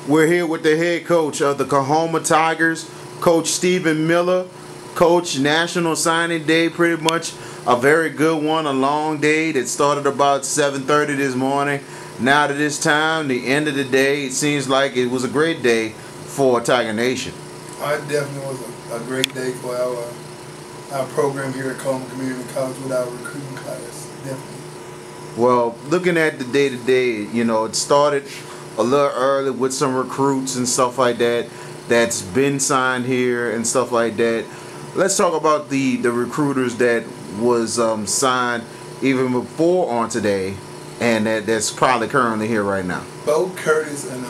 We're here with the head coach of the Coahoma Tigers, Coach Stephen Miller. Coach, National Signing Day, pretty much a very good one, a long day that started about 7:30 this morning. Now to this time, the end of the day, it seems like it was a great day for Tiger Nation. It definitely was a great day for our program here at Coahoma Community College with our recruiting class, definitely. Well, looking at the day-to-day, it started a little early with some recruits and stuff like that that's been signed here and stuff like that. Let's talk about the recruiters that was signed even before on today and that's probably currently here right now. Bo Curtis and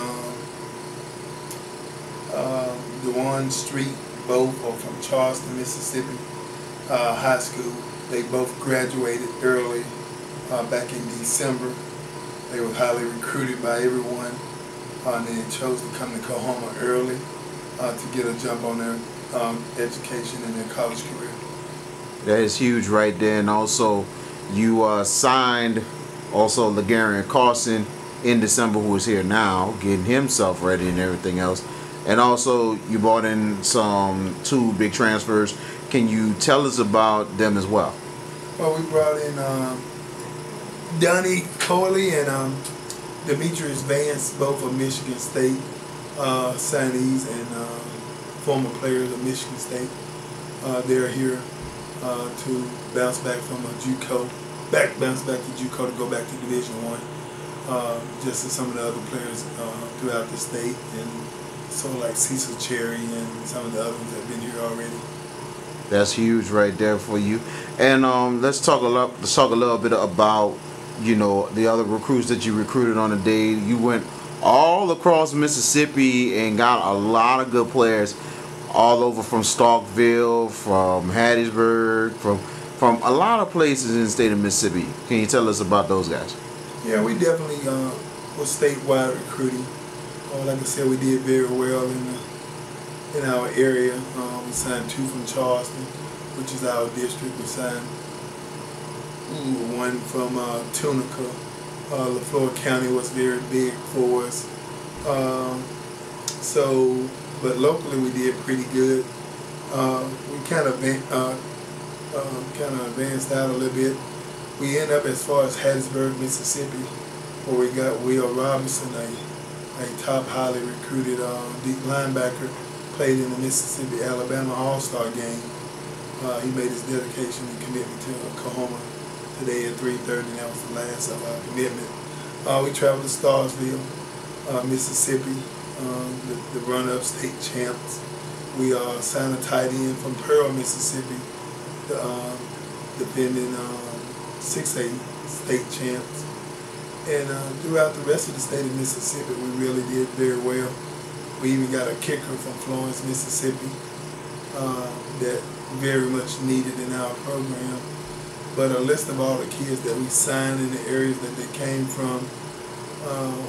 DeJuan Street, both are from Charleston, Mississippi high school. They both graduated early back in December. They were highly recruited by everyone and they chose to come to Coahoma early to get a jump on their education and their college career. That is huge right there. And also you signed also Legarian Carson in December, who is here now getting himself ready and everything else. And also you brought in two big transfers. Can you tell us about them as well? Well, we brought in Donnie Coley and Demetrius Vance, both of Michigan State signees and former players of Michigan State. They're here to bounce back from a JUCO, bounce back to JUCO to go back to Division I, just as some of the other players throughout the state, and sort of like Cecil Cherry and some of the others that have been here already. That's huge right there for you. And let's talk a little bit about the other recruits that you recruited on the day. You went all across Mississippi and got a lot of good players all over, from Starkville, from Hattiesburg, from a lot of places in the state of Mississippi. Can you tell us about those guys? Yeah, we definitely was statewide recruiting. Like I said, we did very well in our area. We signed two from Charleston, which is our district. We signed one from Tunica. LaFleur County was very big for us. But locally we did pretty good. We kind of advanced out a little bit. We ended up as far as Hattiesburg, Mississippi, where we got Will Robinson, a top highly recruited deep linebacker, played in the Mississippi-Alabama All-Star game. He made his dedication and commitment to Coahoma today at 3:30, and that was the last of our commitment. We traveled to Starsville, Mississippi, the run-up state champs. We signed a tight end from Pearl, Mississippi, the defending 6A state champs. And throughout the rest of the state of Mississippi, we really did very well. We even got a kicker from Florence, Mississippi, that very much needed in our program. But a list of all the kids that we signed in the areas that they came from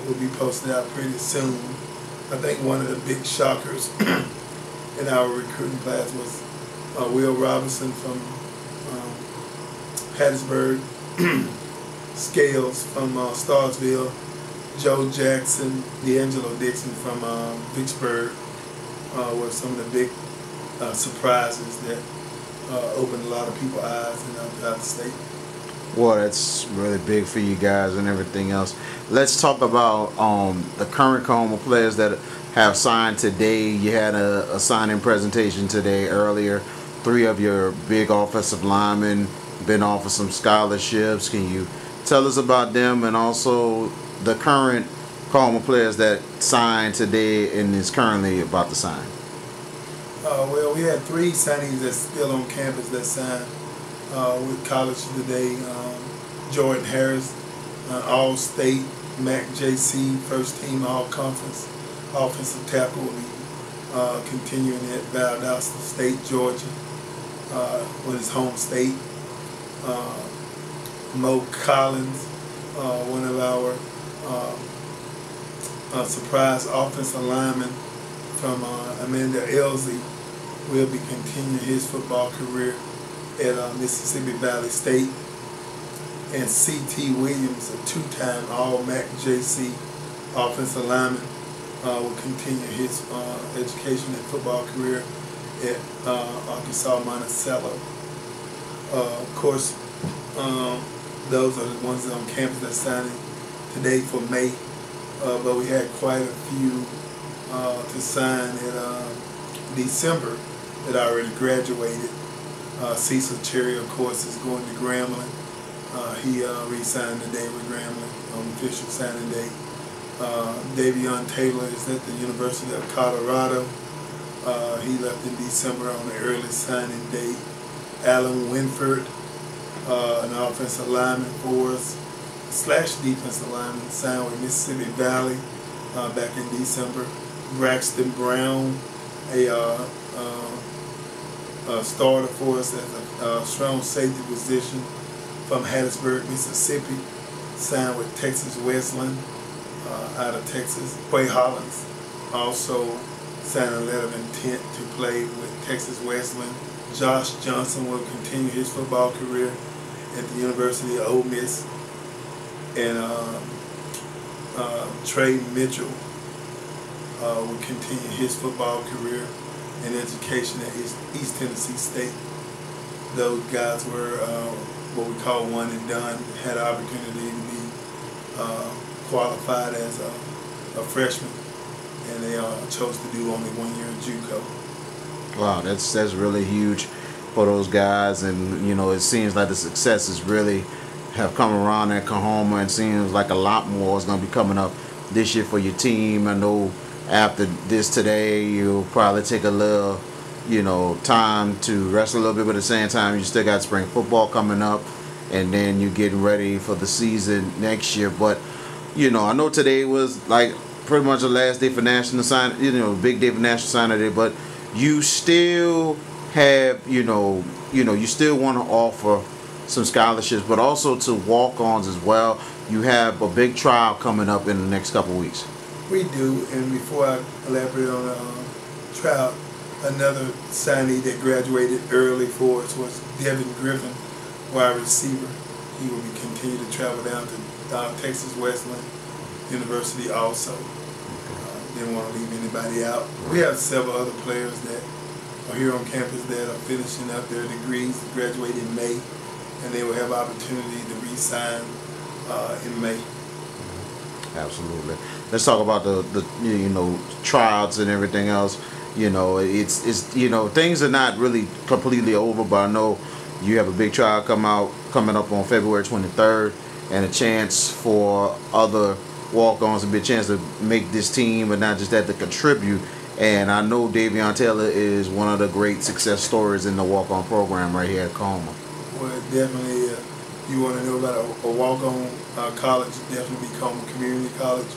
will be posted out pretty soon. I think one of the big shockers in our recruiting class was Will Robinson from Hattiesburg, Scales from Starsville, Joe Jackson, D'Angelo Dixon from Vicksburg were some of the big surprises that opened a lot of people's eyes throughout the state. Well, that's really big for you guys and everything else. Let's talk about the current Coahoma players that have signed today. You had a signing presentation today earlier. 3 of your big offensive linemen been offered some scholarships. Can you tell us about them and also the current Coahoma players that signed today and is currently about to sign? Well, we had 3 signees that's still on campus that signed with college today. Jordan Harris, All-State, MAC JC, first team All-Conference, offensive tackle, will be continuing at Valdosta State, Georgia, with his home state. Mo Collins, one of our surprise offensive linemen from Amanda Elsie, will be continuing his football career at Mississippi Valley State. And C.T. Williams, a 2-time All-MAC JC offensive lineman, will continue his education and football career at Arkansas Monticello. Of course, those are the ones on campus that signed today for May, but we had quite a few to sign in December that already graduated. Cecil Cherry, of course, is going to Grambling. He re-signed today with Grambling on official signing day. Davion Taylor is at the University of Colorado. He left in December on the early signing date. Alan Winford, an offensive lineman for us, / defensive lineman, signed with Mississippi Valley back in December. Braxton Brown, a starter for us at a strong safety position from Hattiesburg, Mississippi, signed with Texas Wesleyan out of Texas. Quay Hollins also signed a letter of intent to play with Texas Wesleyan. Josh Johnson will continue his football career at the University of Ole Miss. And Trey Mitchell will continue his football career and education at East Tennessee State. Those guys were what we call one and done, had an opportunity to be qualified as a freshman, and they chose to do only 1 year of JUCO. Wow, that's really huge for those guys, and you know, it seems like the successes really have come around at Coahoma, and seems like a lot more is going to be coming up this year for your team. I know after this today, you'll probably take a little, time to rest a little bit, but at the same time, you still got spring football coming up, and then you're getting ready for the season next year. But, I know today was like pretty much the last day for national sign, big day for national signing day, but you still have, you still want to offer some scholarships, but also to walk-ons as well. You have a big trial coming up in the next couple of weeks. We do, and before I elaborate on the trial, another signee that graduated early for us was Devin Griffin, wide receiver. He will be continue to travel down to Texas Wesleyan University also. Didn't want to leave anybody out. We have several other players that are here on campus that are finishing up their degrees, graduate in May, and they will have opportunity to re-sign in May. Absolutely. Let's talk about the tryouts and everything else. It's things are not really completely over, but I know you have a big trial coming up on February 23rd, and a chance for other walk-ons, a big chance to make this team, but not just that, to contribute. And I know Davion Taylor is one of the great success stories in the walk-on program right here at Coahoma. Well, definitely, you want to know about a walk-on college, definitely be Coahoma Community College.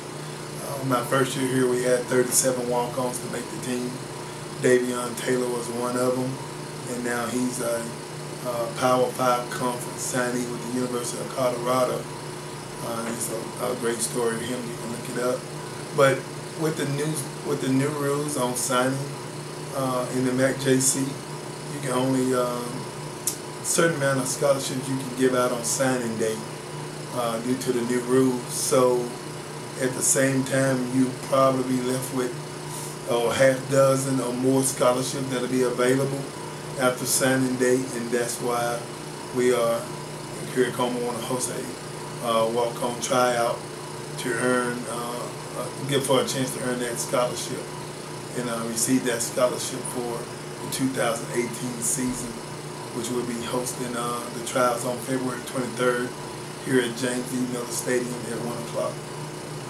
My first year here, we had 37 walk-ons to make the team. Davion Taylor was one of them, and now he's a Power 5 conference signee with the University of Colorado. It's a great story to him. You can look it up. But with the new rules on signing in the MACJC, you can only certain amount of scholarships you can give out on signing day due to the new rules. So at the same time, you probably be left with a half dozen or more scholarships that'll be available after signing day, and that's why we are here at Coahoma want to host a walk-on tryout to earn, for a chance to earn that scholarship and receive that scholarship for the 2018 season, which will be hosting the trials on February 23rd here at James E. Miller Stadium at 1 o'clock.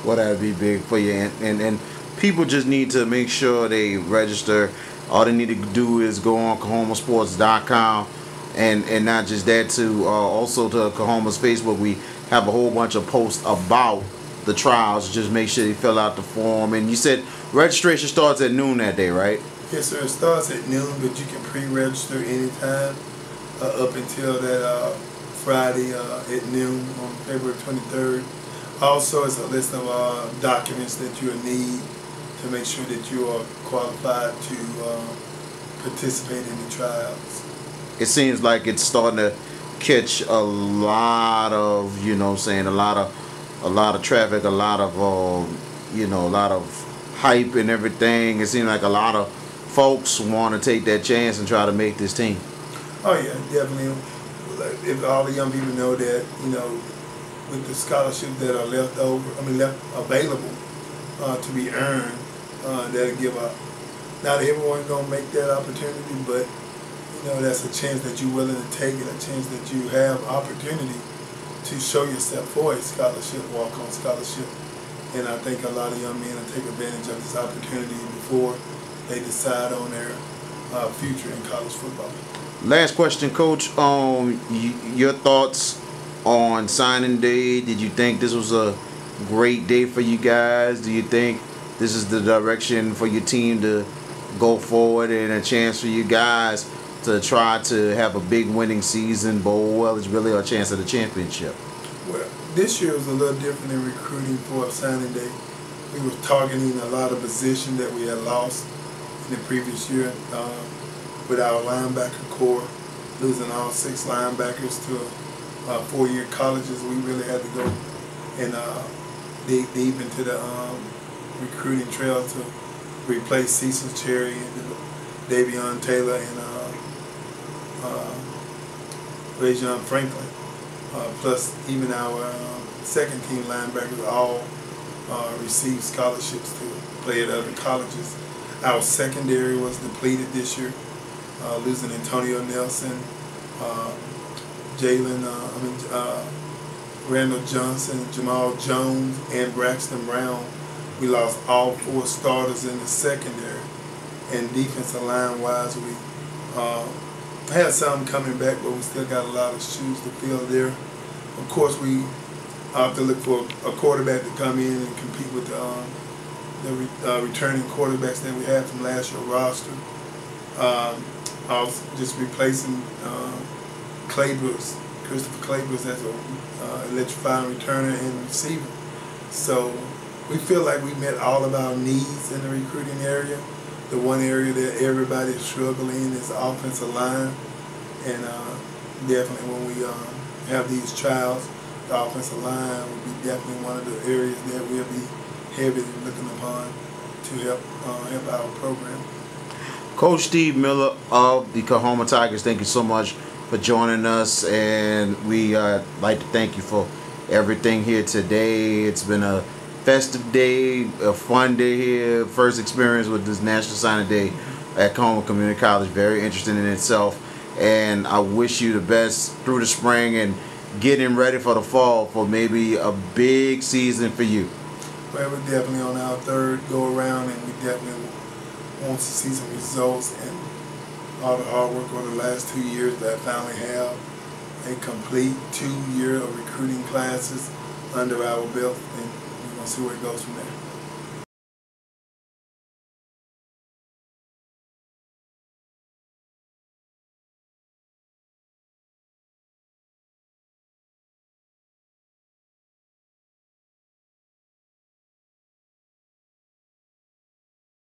Well, that would be big for you, and people just need to make sure they register. All they need to do is go on CoahomaSports.com, and not just that, to also to Coahoma's Facebook. We have a whole bunch of posts about the trials. Just make sure you fill out the form. And you said registration starts at noon that day, right? Yes, sir. It starts at noon, but you can pre-register anytime up until that Friday at noon on February 23rd. Also, it's a list of documents that you'll need to make sure that you are qualified to participate in the trials. It seems like it's starting to catch a lot of, a lot of traffic, a lot of, a lot of hype and everything. It seems like a lot of folks want to take that chance and try to make this team. Oh yeah, definitely. If all the young people know that, with the scholarships that are left available to be earned, that'll give up. Not everyone's gonna make that opportunity, but that's a chance that you're willing to take, and a chance that you have opportunity to show yourself for a scholarship, walk-on scholarship. And I think a lot of young men will take advantage of this opportunity before they decide on their future in college football. Last question, Coach. Your thoughts on signing day? Did you think this was a great day for you guys? Do you think this is the direction for your team to go forward, and a chance for you guys to try to have a big winning season, bowl well, is really a chance at a championship? Well, this year was a little different in recruiting for signing day. We were targeting a lot of positions that we had lost in the previous year with our linebacker core, losing all 6 linebackers to 4-year colleges. We really had to go and dig deep into the recruiting trail to replace Cecil Cherry and Davion Taylor and Rajon Franklin. Plus even our second team linebackers all received scholarships to play at other colleges. Our secondary was depleted this year, losing Antonio Nelson, Randall Johnson, Jamal Jones, and Braxton Brown. We lost all 4 starters in the secondary. And defensive line wise, we had some coming back, but we still got a lot of shoes to fill there. Of course, we have to look for a quarterback to come in and compete with the returning quarterbacks that we had from last year's roster. Also just replacing Christopher Claybrooks as an electrifying returner and receiver. So we feel like we met all of our needs in the recruiting area. The one area that everybody's struggling is the offensive line, and definitely when we have these trials, the offensive line will be definitely one of the areas that we'll be heavily looking upon to help our program. Coach Steve Miller of the Coahoma Tigers, thank you so much for joining us, and we like to thank you for everything here today. It's been a festive day, a fun day here. First experience with this National Signing Day at Coahoma Community College. Very interesting in itself, and I wish you the best through the spring and getting ready for the fall for maybe a big season for you. Well, we're definitely on our 3rd go around, and we definitely want to see some results, and all the hard work over the last 2 years that finally have a complete 2 year of recruiting classes under our belt, and we're going to see where it goes from there.